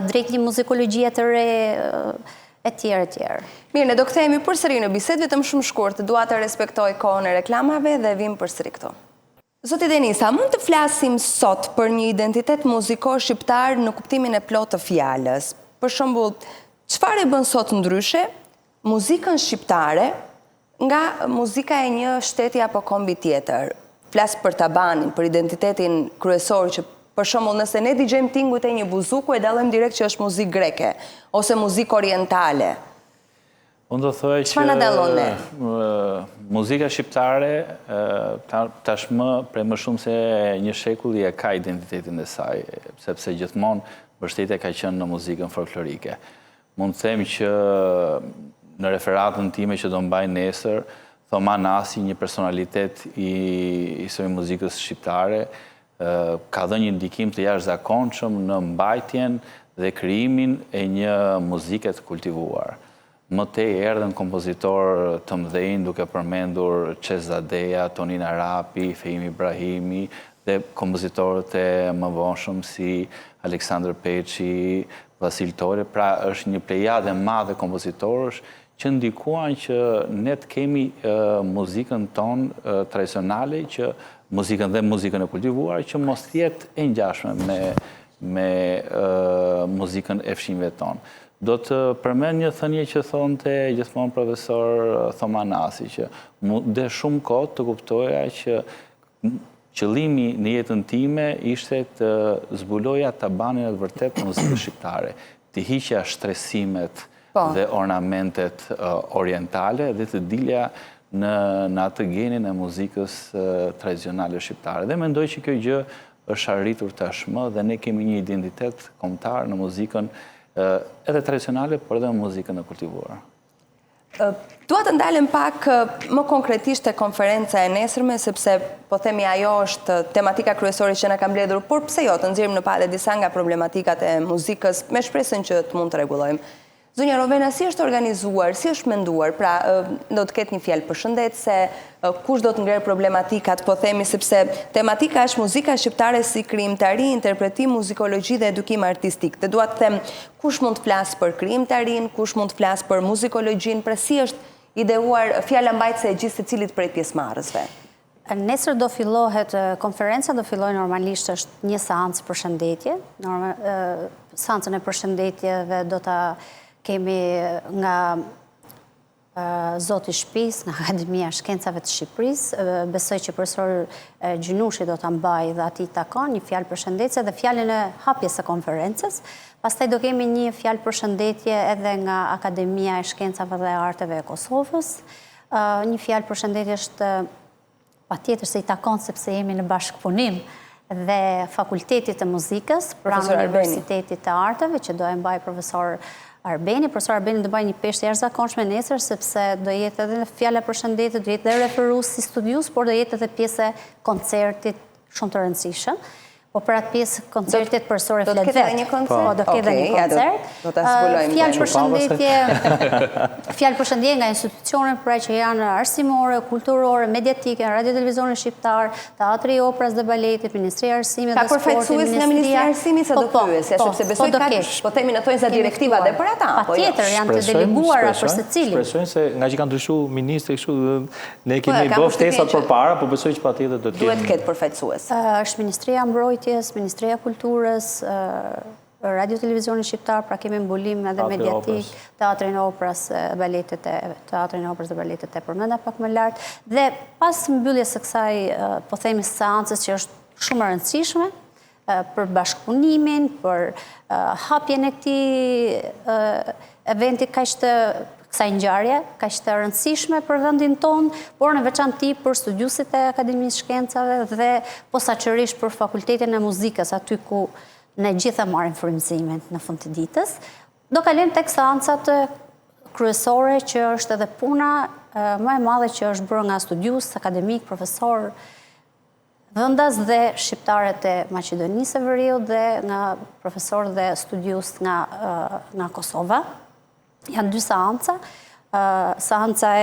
drejt një muzikologjie të re, e tjerë, e tjerë. Mirë, ne do kthehemi përsëri në bisedë, vetëm shumë shkurt, dua të respektoj kohën e reklamave dhe vim përsëri këtu. Zoti Denisa, mund të flasim sot për një identitet muzikor shqiptar në kuptimin e plotë të fjalës? Për shembull, çfarë e bën sot ndryshe muzikën shqiptare nga muzika e një shteti apo kombi tjetër? Flas për tabanin, për identitetin kryesor që për shembull nëse ne dëgjojmë tingut e një buzuku e dallojmë direkt që është muzikë greke ose muzikë orientale. Unë do thoj që muzika shqiptare tashmë prej më shumë se një shekulli e ka identitetin e saj, sepse gjithmonë mbështetja ka qenë në muzikën folklorike. Mund të them që në referatën time që do mbaj nesër, Thoma Nasi, një personalitet i historisë muzikës shqiptare, ka dhënë një ndikim të jashtëzakonshëm në mbajtjen dhe krijimin e një muzike të kultivuar. Më tej erdhën kompozitor të mëdhenj duke përmendur Çezadeja, Tonin Arapi, Fehim Ibrahimi dhe kompozitorët e mëvonshëm si Aleksandr Peçi, Vasil Tore, pra është një plejadë e madhe kompozitorësh që ndikuan që ne të kemi muzikën tonë tradicionale, që muzikën dhe muzikën e kultivuar, që mos jetë e ngjashme me muzikën e fshimve tonë. Do të përmend një thënie që thonte gjithmonë profesor Thoma Nasi, që dhe shumë kohë të kuptoja që qëllimi në jetën time ishte të zbuloja tabanin e vërtet të muzikës shqiptare, të hiqja shtresimet dhe ornamentet orientale dhe të dilja në atë genin e muzikës tradicionale shqiptare. Dhe mendoj që kjo gjë është arritur tashmë dhe ne kemi një identitet kombëtar në muzikën edhe tradicionale, por edhe në muzikën e kultivuar. Dua të ndalem pak më konkretisht e konferenca e nesërme, sepse po themi ajo është tematika kryesore që na ka mbledhur, por pse jo të nxjerrim në palë disa nga problematikat e muzikës me shpresën që të mund të rregullojmë. Zonja Rovena, si është organizuar, si është menduar, pra do të ketë një fjalë përshëndetëse, kush do të ngrer problematikat, po themi sepse tematika është muzika shqiptare si krijimtari, interpretim, muzikologji dhe edukim artistik. Dhe dua të them kush mund të flasë për krijimtarin, kush mund të flasë për muzikologjin, pra si është ideuar fjala mbajtëse e gjithë secilit prej pjesëmarrësve. Nesër do fillohet, konferenca do fillojë normalisht është një seancë përshëndetje. Seancën e përshëndetjeve do ta kemi nga Zoti Shpis nga Akademia e Shkencave të Shqipërisë. Besoj që profesor Gjynushi do ta mbajë dhe atij takon një fjalë përshëndetje dhe fjalën e hapjes së konferencës. Pastaj do kemi një fjalë përshëndetje edhe nga Akademia e Shkencave dhe Arteve e Kosovës. Një fjalë përshëndetje është patjetër se i takon sepse jemi në bashkëpunim dhe Fakultetit të Muzikës pranë Universitetit të Arteve që do e mbaj profesor Arbeni. Profesor Arbeni do bëjë një peshë jashtëzakonshme nesër sepse do jetë edhe fjala përshëndetje, do jetë edhe referues si studius, por do jetë edhe pjesë e koncertit shumë të rëndësishëm. Po për atë pjesë koncertit profesor Do të ketë një koncert? Po, do të ketë një koncert. Do ta zbulojmë. Fjalë përshëndetje nga institucionet që janë arsimore, kulturore, mediatike, radio televizionin shqiptar, Teatri i Operës dhe Baletit, Ministria e Arsimit dhe Sportit. Ka përfaqësues nga Ministria e Arsimit sa do pyesja, sepse besoj ka, po themi në thonjza direktiva dhe për ata apo jo. Patjetër janë të deleguara për secilin. Shpresojmë se nga që kanë ndryshuar ministri kështu ne kemi bërë ftesat përpara, po besoj që patjetër do të duhet të ketë përfaqësues. Është Ministria e Mbrojtjes, Ministria e Kulturës, Radio Televizionin Shqiptar, pra kemi mbulim edhe mediatik, Teatrin e Operës dhe Baletit e përmenda pak më lartë. Dhe pas mbylljes së kësaj, po themi seancës që është shumë e rëndësishme, për bashkëpunimin, për hapjen e këtij eventi kësaj ngjarje, kaq të rëndësishme për vendin tonë, por në veçanti për studiuesit e Akademisë Shkencave dhe posaçërisht për Fakultetin e Muzikës, aty ku ne gjithë marrim frymëzimin në fund të ditës. Do kalojmë tek seancat kryesore që është edhe puna më e madhe që është bërë nga studius, akademik, profesor, vendas dhe shqiptarët e Maqedonisë së Veriut dhe nga profesor dhe studius nga Kosova. Janë dy seanca, seanca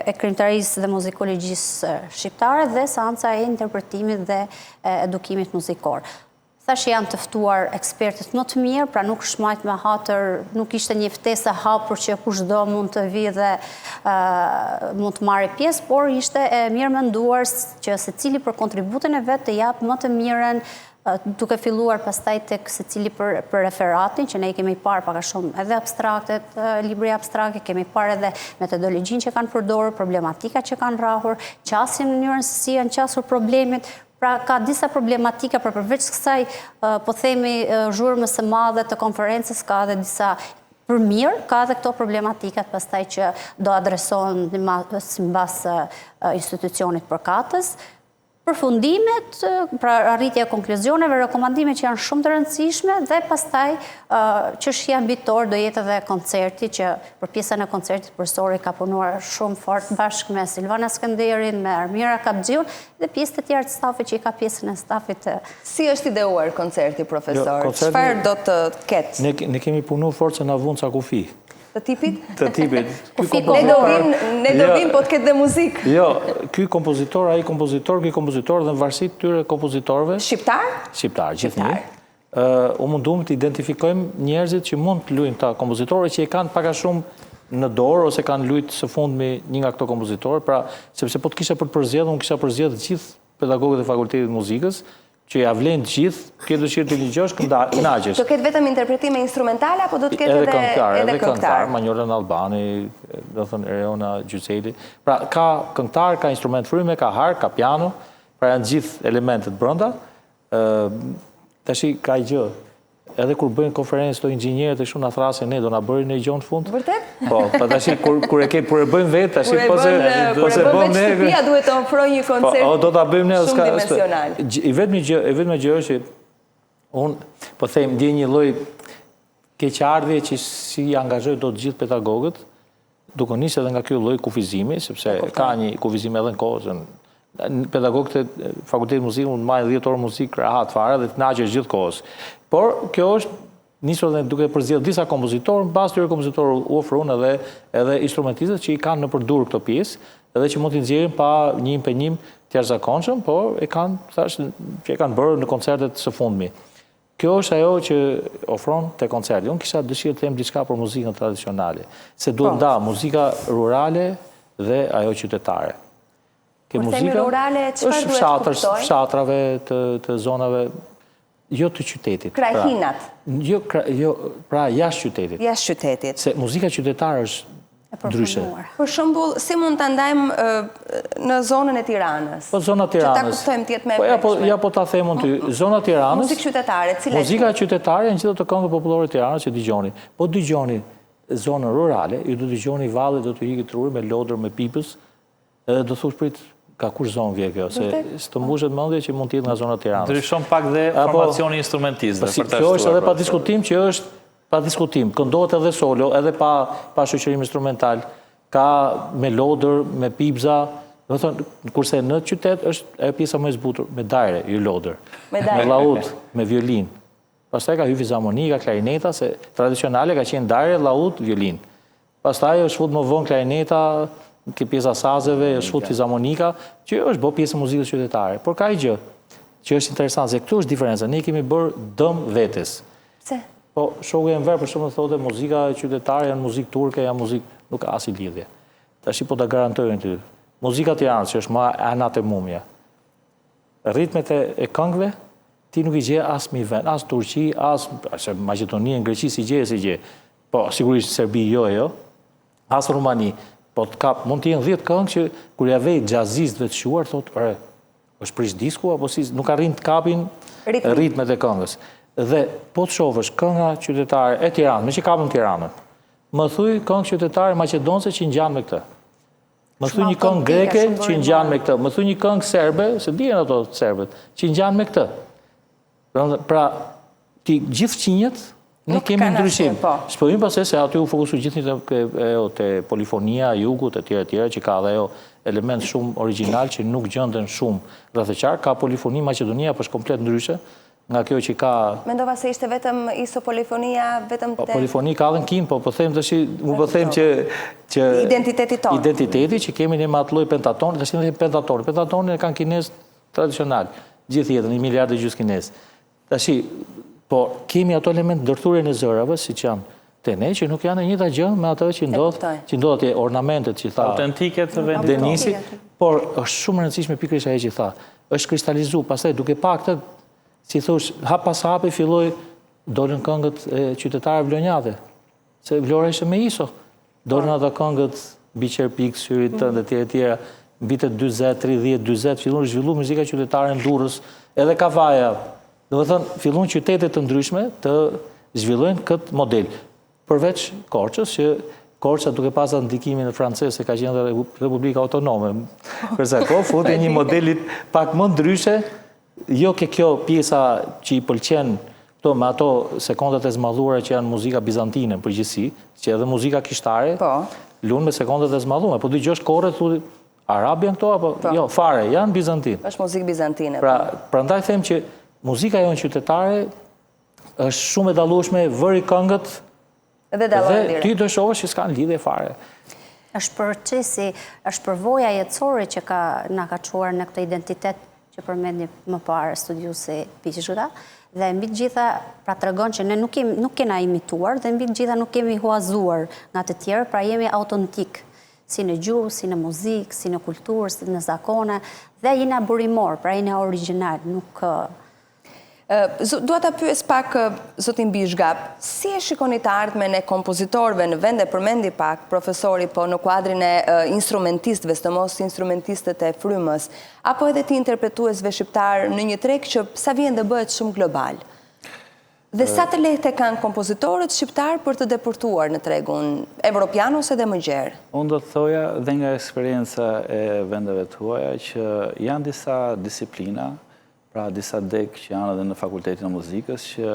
e krimtarisë dhe muzikologjisë shqiptare dhe seanca e interpretimit dhe edukimit muzikor. Thash janë të ftuar ekspertët më të mirë, pra nuk shmajt me hatër, nuk ishte një ftesë e hapur që kushdo mund të vi dhe mund të marrë pjesë, por ishte e mirë menduar që secili për kontributin e vet të jap më të mirën, duke filluar pastaj tek secili për referatin, që ne i kemi parë pak a shumë edhe abstraktet, libri abstrakte, kemi parë edhe metodologjinë që kanë përdorur, problematika që kanë rrahur, qasin në mënyrën se si janë qasur problemet. Pra ka disa problematika, për përveç kësaj, po themi, zhurmës së madhe të konferencës, ka edhe disa përmirë, ka edhe këto problematikat pastaj që do adresohen sipas institucionit përkatës. Përfundimet, pra arritja e konkluzioneve, rekomandime që janë shumë të rëndësishme dhe pastaj çështja mbitor do jetë edhe koncerti që për pjesën e koncertit profesori ka punuar shumë fort bashkë me Silvana Skënderin, me Armira Kapxhiun dhe pjesë të tjerë të stafit që i ka pjesën e stafit. Si është ideuar koncerti, profesor? Çfarë do të ketë? Ne kemi punuar fort se na vun ca kufi. Të tipit? Të tipit. Ne do vim, po të ketë dhe muzikë. Jo, ky kompozitor, ai kompozitor, ky kompozitor dhe në varësi të tyre kompozitorëve. Shqiptar? Shqiptar, gjithnjë. U mundum të identifikojmë njerëzit që mund të luajnë këta kompozitorë që e kanë pak a shumë në dorë ose kanë luajtur së fundmi një nga këto kompozitorë, pra sepse po të kisha për të përzgjedhur, unë kisha përzgjedhur të gjithë pedagogët e Fakultetit të Muzikës, që ja vlen të gjithë, ke dëshirë të ligjosh, kënaqesh. Do ketë vetëm interpretime instrumentale apo do të ketë edhe këngëtar? Manjola Albani, do thënë Ereona Gjyseli. Pra ka këngëtar, ka instrument fryme, ka harp, ka piano, pra janë gjithë elementet brenda. Tashi ka gjë. Edhe kur bëjnë konferencë të inxhinierët e shumë na thrasin ne do na bërin në gjon në fund. Vërtet? Po, tashi kur e bëjmë vetë, tashi po se bën ne. Shtëpia duhet të ofrojë një koncert. Po, do ta bëjmë ne shumë dimensional. I vetmi gjë është që un po them ndjej një lloj keqardhje që si angazhoj dot të gjithë pedagogët, duke nisë edhe nga ky lloj kufizimi, sepse ka një kufizim edhe në kohën. Pedagogët e Fakultetit të Muzikës mund marrin 10 orë muzikë rahat fare dhe të kënaqesh gjithkohës. Por kjo është nisur edhe duke përzgjedhur disa kompozitorë, mbas tyre kompozitorë u ofruan edhe instrumentistët që i kanë në përdur këto pjesë, edhe që mund t'i nxjerrin pa një impenjim të jashtëzakonshëm, por e kanë bërë në koncertet së fundmi. Kjo është ajo që ofron te koncerti. Unë kisha dëshirë të them diçka për muzikën tradicionale, se duhet nda muzika rurale dhe ajo qytetare. Kur themi rurale, çfarë duhet të kuptojmë? Fshatrave të zonave, jo të qytetit. Krahinat? Jo, pra jashtë qytetit. Jashtë qytetit. Se muzika qytetare është ndryshe. Për shembull, si mund ta ndajmë në zonën e Tiranës? Po zona Tiranës. Që ta kuptojmë të jetë më e prekshme. Ja po ta them ty, zona Tiranës. Muzikë qytetare, cila? Muzika qytetare janë gjithë ato këngë popullore të Tiranës që dëgjoni. Po dëgjoni zonën rurale, ju do dëgjoni valle, do të ikit rrugë me lodër, me pipës, edhe do thush prit ka kush zonë vje kjo, se s'të mbushet mendje që mund të jetë nga zona Tiranës. Ndryshon pak dhe formacioni instrumentistëve. Kjo është edhe pa diskutim që është pa diskutim. Këndohet edhe solo, edhe pa shoqërim instrumental, ka me lodër, me pipza, do të thonë, kurse në qytet është ajo pjesa më e zbutur, me dajre, jo lodër, me laud, me violin. Pastaj ka hyrë fizharmonika, klarineta, se tradicionale ka qenë dajre, laud, violin. Pastaj është fut më vonë klarineta, ke pjesa sazeve, është fut fizharmonika, që është bë pjesë e muzikës qytetare. Por ka një gjë që është interesant, se këtu është diferenca. Ne kemi bërë dëm vetes. Pse? Po, shoku e Enver, për shumë të thote, muzika qytetare janë muzikë turke, janë muzikë, nuk ka asnjë lidhje. Tash po ta garantojnë ty. Muzika Tiranës, që është më anat e mumja. Ritmet e këngëve, ti nuk i gje as mi vend, as Turqi, as Maqedoni, në Greqi si gje. Po, sigurisht Serbi jo, as Rumani. Po mund të jenë 10 këngë që kur ja vej xhazistëve të shuar, thotë, është prish disku, apo si nuk arrin të kapin ritmet e këngës. Dhe po të shofësh kënga qytetare e Tiranës, me që kapën Tiranën, më thuj këngë qytetare maqedonse që ngjan me këtë. Më thuj një këngë greke që ngjan me këtë. Më thuj një këngë serbe, se dihen ato serbët, që ngjan me këtë. Pra, ti gjithë qinjet, ne kemi ndryshim. Shpërim pastaj se aty u fokusu gjithë te polifonia, jugut, e tjera, që ka dhe element shumë original që nuk gjënden shumë rreth e qark. Ka polifoni Maqedonia, po është komplet ndryshe nga kjo që ka... Mendova se ishte vetëm iso polifonia, vetëm te... Polifoni ka dhe në Kim, po them të shi... Po them që... Identiteti tonë. Identiteti që kemi një matloj pentaton, të shi në pentaton. Pentatonin e kanë kines tradicional. Gjithë jetën, 1 miliard e gjysmë kines. Të shi, po kemi ato element ndërthurje në zërave, si që janë të ne, që nuk janë e njëta gjë me ato që ndodhë atje ornamentet që tha... Autentike të vendit. Denisi, por është shumë rëndësishme pikërisht ajo që tha. Është kristalizu, pastaj duke pa këtë, si thosh, hap pas hapi filloi dolën këngët e qytetarëve vlonjate. Se Vlora ishte me iso. Dolën ato këngët Biqerpik, Syrit tënde e tjera, vitet 40, 30, 40, fillon zhvillu muzika qytetare në Durrës, edhe Kavaja. Do të thënë, fillon qytete të ndryshme të zhvillojnë këtë model. Përveç Korçës, që Korça duke pas atë ndikimin e francez, se ka qenë dhe Republika Autonome. Përsa ko, futi një modelit pak më ndryshe, jo ke kjo pjesa që i pëlqen me ato sekondat e zmadhura që janë muzika bizantine në përgjithësi, që edhe muzika kishtare, lunë me sekondat e zmadhura. Po dëgjosh korre, thuti, Arab janë këto, apo jo, fare, janë bizantine. Është muzikë bizantine. Pra ndaj them që muzika jonë qytetare është shumë e dallueshme, vëri këngët, dhe ty do shohësh që s'kan lidhje fare. Është përçesi, është përvoja jetësore që na ka çuar në këtë identitet që përmendni më parë studiuesi Pishra, dhe mbi të gjitha pra tregon që ne nuk kena imituar dhe mbi të gjitha nuk kemi huazuar nga të tjerë, pra jemi autentik, si në gjuhë, si në muzikë, si në kulturë, si në zakone, dhe jena burimor, pra jena original, nuk... Dua ta pyes pak zotin Bishga, si e shikoni të ardhmen e kompozitorëve në vend e përmendi pak profesori, po në kuadrin e instrumentistëve, sidomos instrumentistët e frymës, apo edhe të interpretuesve shqiptar në një treg që sa vjen dhe bëhet shumë global? Dhe sa të lehtë kanë kompozitorët shqiptar për të deportuar në tregun evropian ose edhe më gjerë? Unë do të thoja dhe nga eksperienca e vendeve të huaja që janë disa disiplina, pra disa dek që janë edhe në fakultetin e muzikës, që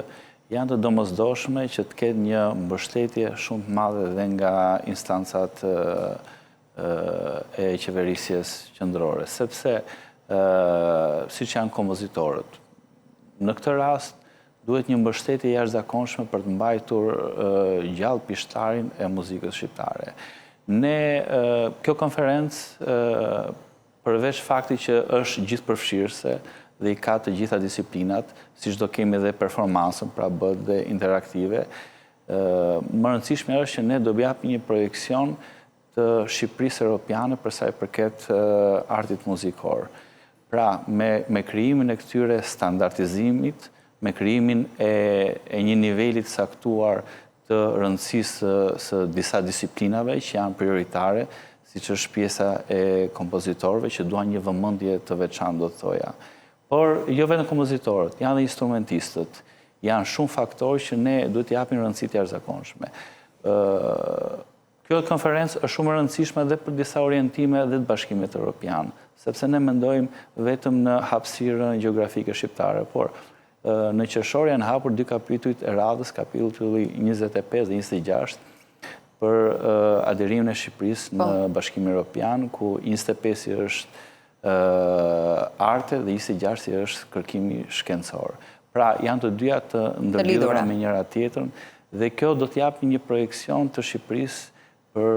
janë të domosdoshme që të ketë një mbështetje shumë të madhe dhe nga instancat e qeverisjes qendrore, sepse siç janë kompozitorët, në këtë rast duhet një mbështetje jashtëzakonshme për të mbajtur gjallë pishtarin e muzikës shqiptare. Kjo konferencë, përveç fakti që është gjithëpërfshirëse, dhe i ka të gjitha disiplinat, si do kemi dhe performansën, pra bëhet dhe interaktive. Më rëndësishme është që ne do bjapim një projekcion të Shqipërisë Europiane përsa i përket artit muzikor. Pra, me krijimin e këtyre standardizimit, me krijimin e një nivelit saktuar të rëndësisë së disa disiplinave që janë prioritare, si që është pjesa e kompozitorëve që duan një vëmendje të veçantë, do të thoja. Por jo vetëm kompozitorët, janë dhe instrumentistët, janë shumë faktorë që ne duhet t'i japim rëndësi të jashtëzakonshme. Kjo konferencë është shumë e rëndësishme edhe për disa orientime dhe të Bashkimit Evropian, sepse ne mendojmë vetëm në hapësirën gjeografike shqiptare, por në qershor janë hapur dy kapitujt e radhës, kapitulli 25 dhe 26, për aderimin e Shqipërisë në Bashkimin Evropian, ku 25 është arte dhe 26 është kërkimi shkencor. Pra, janë të dyja të ndërlidhura me njëra tjetrën, dhe kjo do t'japë një projekcion të Shqipërisë për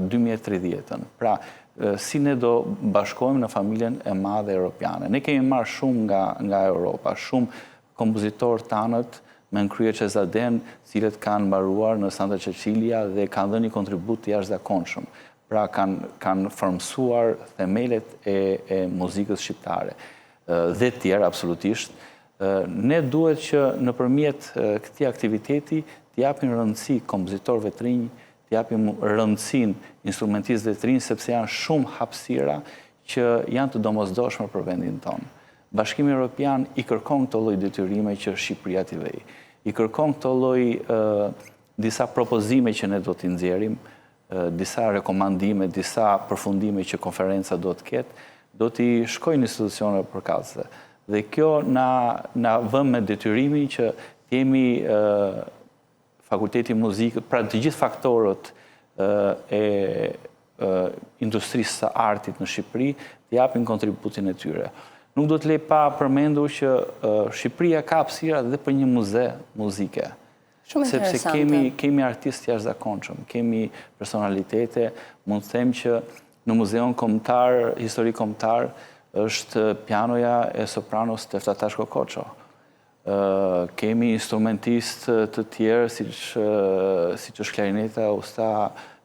2030-ën. Pra, si ne do bashkojmë në familjen e madhe europiane. Ne kemi marrë shumë nga Europa, shumë kompozitorë tanët me në Cezaden, cilët kanë mbaruar në Santa Cecilia dhe kanë dhënë një kontribut të jashtëzakonshëm. Pra, kanë formsuar themelet e muzikës shqiptare dhe tjerë, absolutisht. Ne duhet që nëpërmjet këtij aktiviteti t'japim rëndësi kompozitorëve të rinj, t'japim rëndësinë instrumentistëve të rinj, sepse janë shumë hapësira që janë të domosdoshme për vendin tonë. Bashkimi Evropian i kërkon këto lloj detyrime që Shqipëria t'i vejë. I kërkon këto lloj disa propozime që ne do t'i nxjerrim, disa rekomandime, disa përfundime që konferenca do të ketë, do t'i shkojnë institucioneve përkatëse. Dhe kjo na vën me detyrimin që jemi Fakulteti Muzikët, pra të gjithë faktorët e industrisë së artit në Shqipëri, të japin kontributin e tyre. Nuk do të lej pa përmendur që Shqipëria ka hapësira dhe për një muze muzike. Shumë interesante. Sepse kemi artistë jashtëzakonshëm, kemi personalitete, mund të them që në Muzeon Kombëtar, Histori Kombëtar, është pianoja e sopranos Tefta Tashko Koço. Kemi instrumentistë të tjerë, si që është klarineta usta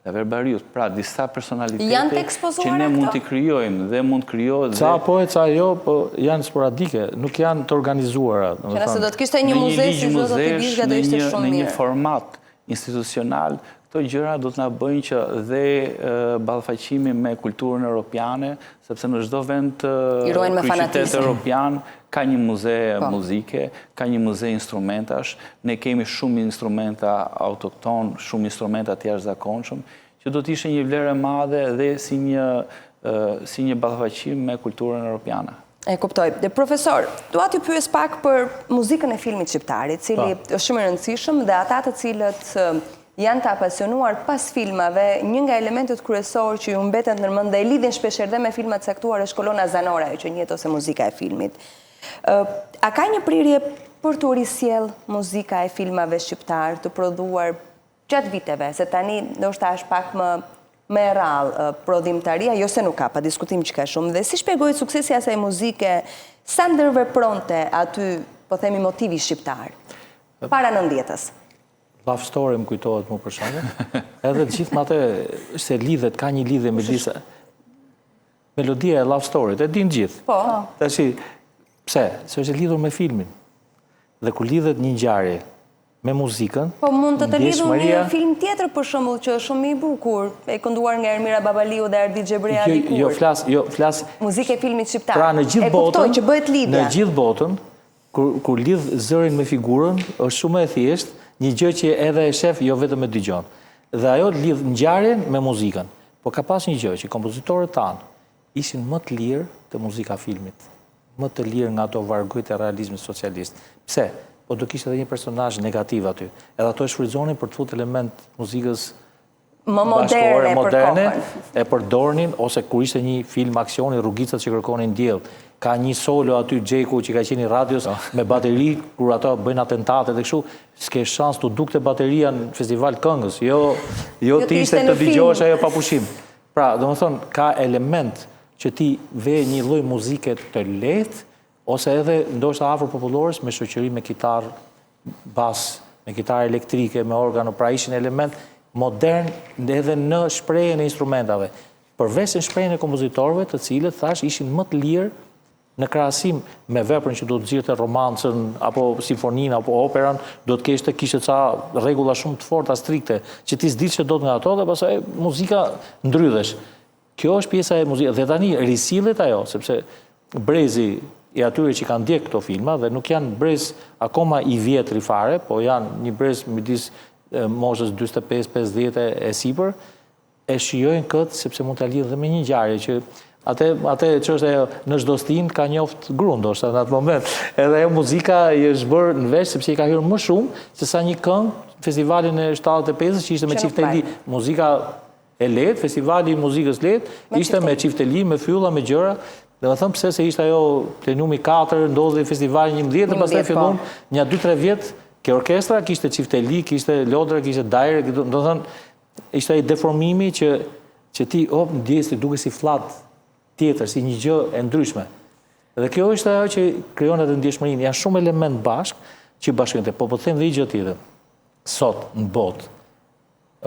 Lever Bariut. Pra, disa personalitete që ne mund t'i kryojmë dhe mund t'kryojmë. Ca po e ca jo, po janë sporadike, nuk janë të organizuara. Që nëse do t'kishte një muze, si do t'i bishka, do ishte shumë mirë. Në një format institucional, këto gjëra do t'na bëjnë që dhe ballafaqimi me kulturën europiane, sepse në çdo vend kryeqytet europian ka një muze muzike, ka një muze instrumentash, ne kemi shumë instrumenta autokton, shumë instrumenta të jashtëzakonshëm, që do t'ishte një vlerë e madhe dhe si një ballafaqim me kulturën europiane. E kuptoj. Profesor, dua t'ju pyes pak për muzikën e filmit shqiptarit, cili është shumë i rëndësishëm dhe ata të cilët janë të apasionuar pas filmave, një nga elementet kryesor që ju mbetet ndërmend dhe e lidhin shpeshherë dhe me filmat caktuar është kolona zanore, ajo që njihet ose muzika e filmit. A ka një prirje për të risjell muzika e filmave shqiptar të prodhuar gjatë viteve, se tani ndoshta është pak më e rrallë prodhimtaria, jo se nuk ka, pa diskutim që ka shumë, dhe si shpjegojë suksesi asaj muzike, sa ndërvepronte aty, po themi, motivi shqiptar, para 90-s? Love Story më kujtohet mu për shkak. Edhe të gjithë atë se lidhet, ka një lidhje me disa melodia e Love Story, e din gjithë. Po. Tashi, pse? Se është e lidhur me filmin. Dhe kur lidhet një ngjarje me muzikën, po mund të lidhur një film tjetër për shembull që është shumë i bukur, e kënduar nga Ermira Babaliu dhe Ardi Xhebrea dikur. Jo, flas muzikë e filmit shqiptar. Pra në gjithë botën, që bëhet lidhja. Në gjithë botën, kur lidh zërin me figurën, është shumë e thjeshtë, një gjë që edhe e shef, jo vetëm e dëgjon. Dhe ajo lidh ngjarjen me muzikën. Po ka pas një gjë që kompozitorët tanë ishin më të lirë të muzika filmit, më të lirë nga ato vargujt e realizmit socialist. Pse? Po do kishte edhe një personazh negativ aty. Edhe ato e shfrytëzonin për të futur element muzikës më moderne, e përdornin, ose kur ishte një film aksioni, Rrugicat që kërkonin diell. Ka një solo aty Xheku që ka qenë i radios me bateri, kur ato bëjnë atentate dhe kështu, s'ke shans të dukte bateria në festival këngës, jo ti ishte të dëgjosh ajo pa pushim. Pra, domethënë, ka element që ti ve një lloj muzike të lehtë, ose edhe ndoshta afër popullores me shoqëri me kitar bas, me kitar elektrike, me organo, pra ishin element modern edhe në shprehjen e instrumentave. Përveç në shprehjen e kompozitorëve, të cilët thash ishin më të lirë në krahasim me veprën që do të nxirrte romancën, apo simfoninë, apo operan, do të kishte ca rregulla shumë të forta, strikte, që ti s'di që do të nga ato, dhe pastaj muzika ndrydhesh. Kjo është pjesa e muzikës, dhe tani risillet ajo, sepse brezi i atyre që kanë ndjek këto filma, dhe nuk janë brez akoma i vjetri fare, po janë një brez midis moshës 45-50 e sipër, e shijojnë këtë sepse mund të lidhë dhe me një ngjarje që atë që është në çdo stin ka njoft gru ndoshta në atë moment. Edhe ajo muzika i është bërë në vesh sepse i ka hyrë më shumë se sa një këngë festivalin e 75-s që ishte me çifteli. Muzika e lehtë, festivali i muzikës lehtë ishte me çifteli, me fylla, me gjëra. Dhe më thëmë pse se ishte ajo Plenumi 4, ndodhi festivali 11 dhe pastaj fillon një 2-3 vjet ke orkestra, kishte çifteli, kishte lodra, kishte dajre, do të thënë ishte ai deformimi që ti ndjes ti duke si flat tjetër, si një gjë e ndryshme. Dhe kjo është ajo që krijon atë ndjeshmërinë. Janë shumë element bashk që bashkojnë. Po them dhe një gjë tjetër. Sot në botë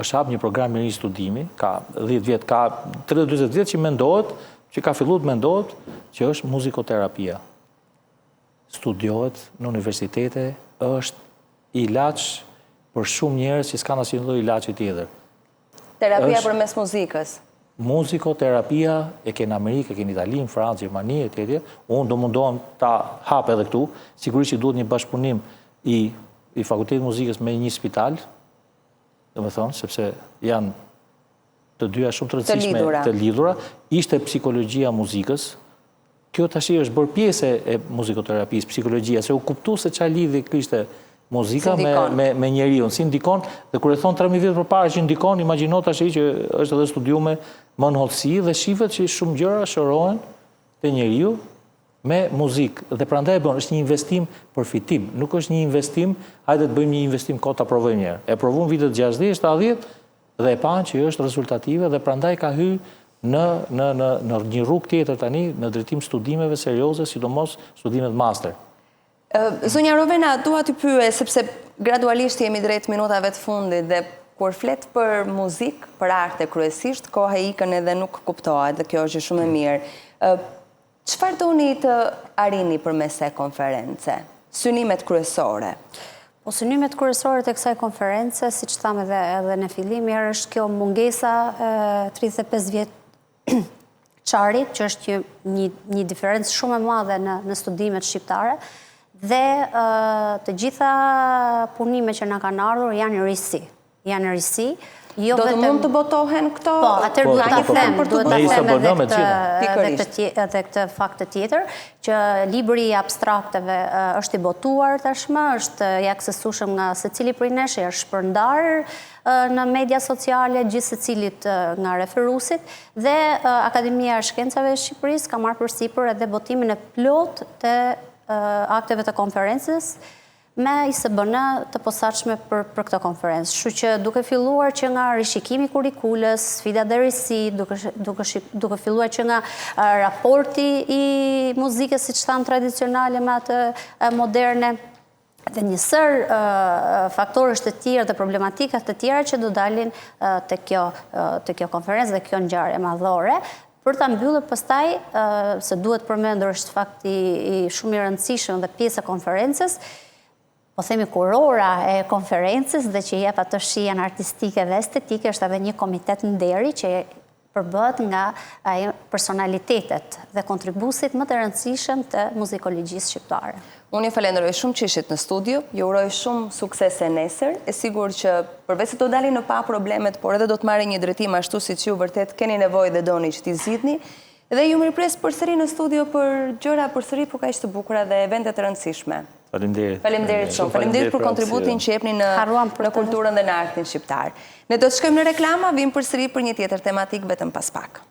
është hap një program i studimi, ka 10 vjet, ka 30-40 vjet që mendohet, që ka filluar të mendohet që është muzikoterapia. Studiohet në universitete, është ilaç për shumë njerëz që s'kan asnjë lloj ilaçi tjetër. Terapia përmes muzikës. Muzikoterapia e ke në Amerikë, e ke në Itali, në Francë, Gjermani, etj. Unë do mundohem ta hap edhe këtu. Sigurisht që duhet një bashkëpunim i Fakultetit Muzikës me një spital, domethënë, sepse janë të dyja shumë të rëndësishme të lidhura. Ishte psikologjia muzikës. Kjo tash është bërë pjesë e muzikoterapisë, psikologjia, se u kuptu se çfarë lidhje kishte muzika me njeriu, si ndikon, dhe kur e thon 3000 vjet përpara që ndikon, imagjino tash që është edhe studiuar më në hollësi dhe shihet që shumë gjëra shërohen te njeriu me muzikë. Dhe prandaj është një investim për fitim, nuk është një investim, hajde të bëjmë një investim kot ta provojmë një herë. E provon vitet 60, 70 dhe e panë që është rezultative dhe prandaj ka hyrë në një rrugë tjetër tani në drejtim studimeve serioze, sidomos studimet master. Zonja Rovena, dua t'ju pyes, sepse gradualisht jemi drejt minutave të fundit dhe kur flet për muzikë, për arte kryesisht, koha ikën edhe nuk kuptohet dhe kjo është shumë e mirë. Çfarë doni të arrini përmes kësaj konference? Synimet kryesore. Po synimet kryesore të kësaj konference, siç thamë edhe në fillim, është kjo mungesa 35 vjet çarit, që është një diferencë shumë e madhe në studimet shqiptare. Dhe të gjitha punime që na kanë ardhur janë risi. Do të mund të botohen këto? Po, atër duhet të them edhe këtë fakt të tjetër, që libri i abstrakteve është i botuar tashmë, është i aksesueshëm nga secili prej nesh, është shpërndar në media sociale, gjithë secilit nga referuesit, dhe Akademia e Shkencave e Shqipërisë ka marrë përsipër edhe botimin e plot të akteve të konferencës me ISBN të posaçme për këtë konferencë. Kështu që duke filluar që nga rishikimi kurrikulës, sfida dhe risi, duke filluar që nga raporti i muzikës siç thamë tradicionale me atë moderne, dhe njësër faktorësh të tjerë dhe problematikat të tjera që do dalin të kjo konferencë dhe kjo ngjarje madhore. Për ta mbyllur pastaj, se duhet përmendur është fakti shumë i rëndësishëm dhe pjesë e konferencës, po themi kurora e konferencës dhe që jep ato shijen artistike dhe estetike, është edhe një komitet nderi që përbëhet nga personalitetet dhe kontribuesit më të rëndësishëm të muzikologjisë shqiptare. Unë ju falenderoj shumë që ishit në studio, ju uroj shumë sukses e nesër, e sigur që përveç se do dalin në pa problemet, por edhe do të marrë një drejtim ashtu si që ju vërtet keni nevojë dhe doni që t'i zgjidhni, dhe ju mirëpres përsëri në studio për gjëra përsëri por kaq të bukura dhe evente të rëndësishme. Faleminderit shumë. Faleminderit për kontributin që jepni në kulturën dhe në artin shqiptar. Ne do të shkojmë në reklama, vim përsëri për një tjetër tematik vetëm pas pak.